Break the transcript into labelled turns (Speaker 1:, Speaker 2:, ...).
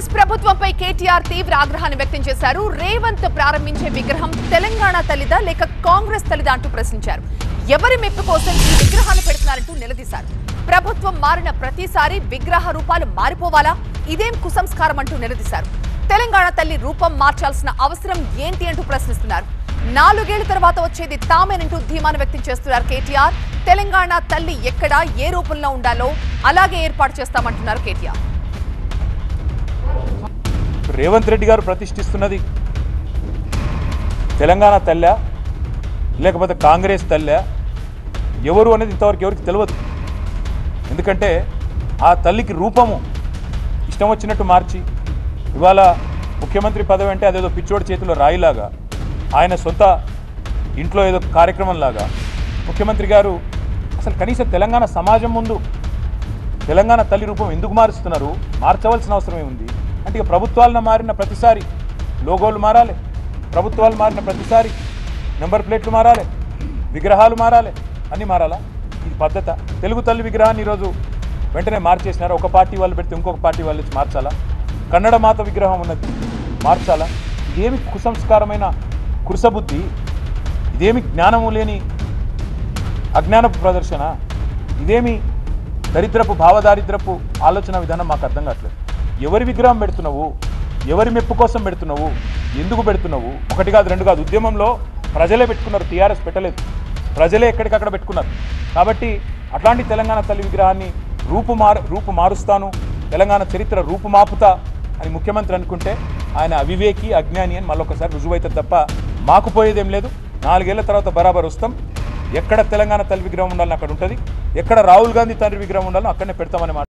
Speaker 1: కాంగ్రెస్ ప్రభుత్వంపై కేటీఆర్ తీవ్ర ఆగ్రహాన్ని వ్యక్తం చేశారు. రేవంత్ ప్రారంభించే విగ్రహం తెలంగాణ తల్లిదా లేక కాంగ్రెస్ తల్లిదా అంటూ ప్రశ్నించారు. ఎవరి మెప్పు కోసం ఈ విగ్రహాన్ని పెడుతున్నారంటూ నిలదీశారు. ప్రభుత్వం మారిన ప్రతిసారి విగ్రహ రూపాలు మారిపోవాలా? ఇదేం కుసంస్కారం అంటూ నిలదీశారు. తెలంగాణ తల్లి రూపం మార్చాల్సిన అవసరం ఏంటి అంటూ ప్రశ్నిస్తున్నారు. 4 ఏళ్ల తర్వాత వచ్చేది తామేనంటూ ధీమాను వ్యక్తం చేస్తున్నారు కేటీఆర్. తెలంగాణ తల్లి ఎక్కడ ఏ రూపంలో ఉండాలో అలాగే ఏర్పాటు చేస్తామంటున్నారు కేటీఆర్.
Speaker 2: రేవంత్ రెడ్డి గారు ప్రతిష్ఠిస్తున్నది తెలంగాణ తల్లి లేకపోతే కాంగ్రెస్ తల్లి ఎవరు అనేది ఇంతవరకు ఎవరికి తెలియదు. ఎందుకంటే ఆ తల్లికి రూపము ఇష్టం వచ్చినట్టు మార్చి ఇవాళ ముఖ్యమంత్రి పదవి అంటే అదేదో పిచ్చోడి చేతిలో రాయిలాగా ఆయన సొంత ఇంట్లో ఏదో కార్యక్రమంలాగా ముఖ్యమంత్రి గారు అసలు కనీసం తెలంగాణ సమాజం ముందు తెలంగాణ తల్లి రూపం ఎందుకు మారుస్తున్నారు? మార్చవలసిన అవసరమే ఉంది. అంటే ఇక ప్రభుత్వాలను మారిన ప్రతిసారి లోగోలు మారాలి, ప్రభుత్వాలు మారిన ప్రతిసారి నెంబర్ ప్లేట్లు మారాలి, విగ్రహాలు మారాలి, అన్నీ మారాలా? ఇది పద్ధత? తెలుగు తల్లి విగ్రహాన్ని ఈరోజు వెంటనే మార్చేసినారు. ఒక పార్టీ వాళ్ళు పెడితే ఇంకొక పార్టీ వాళ్ళు వచ్చి మార్చాలా? కన్నడ మాత విగ్రహం ఉన్నది మార్చాలా? ఇదేమి కుసంస్కారమైన కురుసబుద్ధి? ఇదేమి జ్ఞానము లేని అజ్ఞానపు ప్రదర్శన? ఇదేమి దరిద్రపు భావదారిద్రపు ఆలోచన విధానం మాకు అర్థం కావట్లేదు. ఎవరి విగ్రహం పెడుతున్నావు? ఎవరి మెప్పు కోసం పెడుతున్నావు? ఎందుకు పెడుతున్నావు? 1 కాదు 2 కాదు, ఉద్యమంలో ప్రజలే పెట్టుకున్నారు, టీఆర్ఎస్ పెట్టలేదు. ప్రజలే ఎక్కడికక్కడ పెట్టుకున్నారు. కాబట్టి అట్లాంటి తెలంగాణ తల్లి విగ్రహాన్ని రూపు మారుస్తాను, తెలంగాణ చరిత్ర రూపుమాపుతా అని ముఖ్యమంత్రి అనుకుంటే ఆయన అవివేకి, అజ్ఞాని అని మళ్ళొకసారి రుజువైతే తప్ప మాకు పోయేదేం లేదు. 4 ఏళ్ల తర్వాత బరాబర్ వస్తాం. ఎక్కడ తెలంగాణ తల్లి విగ్రహం ఉండాలని అక్కడ ఉంటుంది, ఎక్కడ రాహుల్ గాంధీ తండ్రి విగ్రహం ఉండాలో అక్కడనే పెడతామని మాట.